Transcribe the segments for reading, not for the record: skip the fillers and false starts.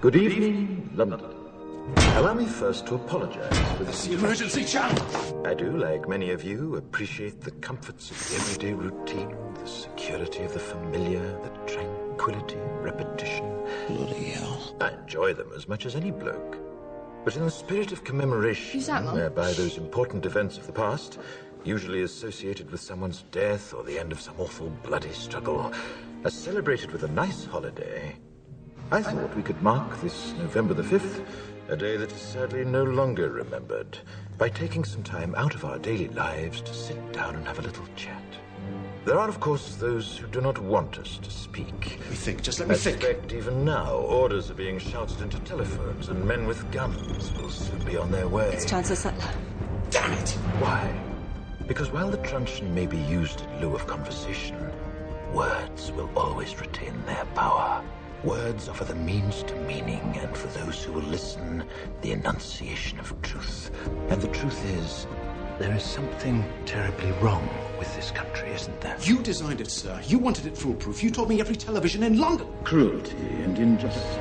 Good evening, London. Allow me first to apologize for this emergency channel. I do, like many of you, appreciate the comforts of the everyday routine, the security of the familiar, the tranquility of repetition. Bloody hell. I enjoy them as much as any bloke. But in the spirit of commemoration, Who's that, Mum? whereby those important events of the past, usually associated with someone's death or the end of some awful bloody struggle, are celebrated with a nice holiday, I thought we could mark this November the 5th, a day that is sadly no longer remembered, by taking some time out of our daily lives to sit down and have a little chat. There are, of course, those who do not want us to speak. Let me think, just let me think. I suspect even now, orders are being shouted into telephones, and men with guns will soon be on their way. It's Chancellor Sutler. Damn it! Why? Because while the truncheon may be used in lieu of conversation, words will always retain their power. Words offer the means to meaning, and for those who will listen, the enunciation of truth. And the truth is, there is something terribly wrong with this country, isn't there? You designed it, sir. You wanted it foolproof. You told me every television in London. Cruelty and injustice,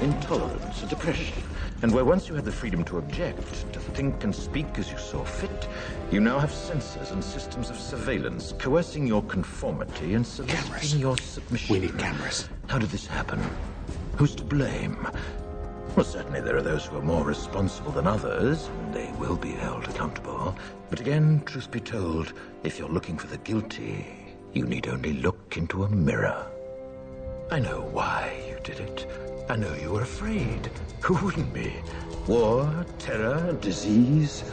intolerance and oppression. And where once you had the freedom to object, to think and speak as you saw fit, you now have censors and systems of surveillance coercing your conformity and soliciting your submission. We need cameras. How did this happen? Who's to blame? Well, certainly there are those who are more responsible than others, and they will be held accountable. But again, truth be told, if you're looking for the guilty, you need only look into a mirror. I know why you did it. I know you were afraid. Who wouldn't be? War, terror, disease.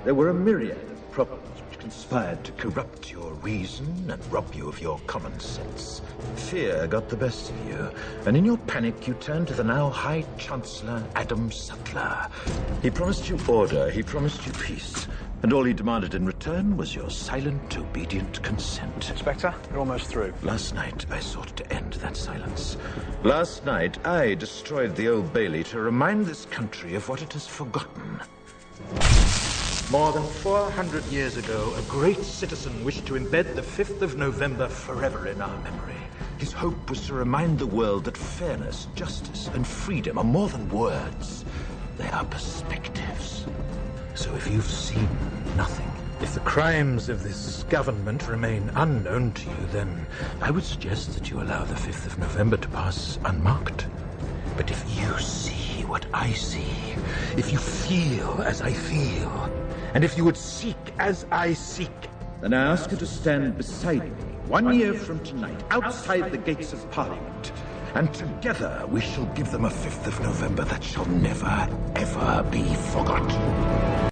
There were a myriad of problems which conspired to corrupt your reason and rob you of your common sense. Fear got the best of you, and in your panic you turned to the now High Chancellor Adam Sutler. He promised you order, he promised you peace, and all he demanded in return was your silent, obedient consent. Inspector, you're almost through. Last night, I sought to end that silence. Last night, I destroyed the Old Bailey to remind this country of what it has forgotten. More than 400 years ago, a great citizen wished to embed the 5th of November forever in our memory. His hope was to remind the world that fairness, justice, and freedom are more than words. They are perspectives. So if you've seen nothing, if the crimes of this government remain unknown to you, then I would suggest that you allow the 5th of November to pass unmarked. But if you see what I see, if you feel as I feel, and if you would seek as I seek, then I ask you to stand beside me 1 year from tonight, outside the gates of Parliament, and together we shall give them a 5th of November that shall never, ever be forgotten.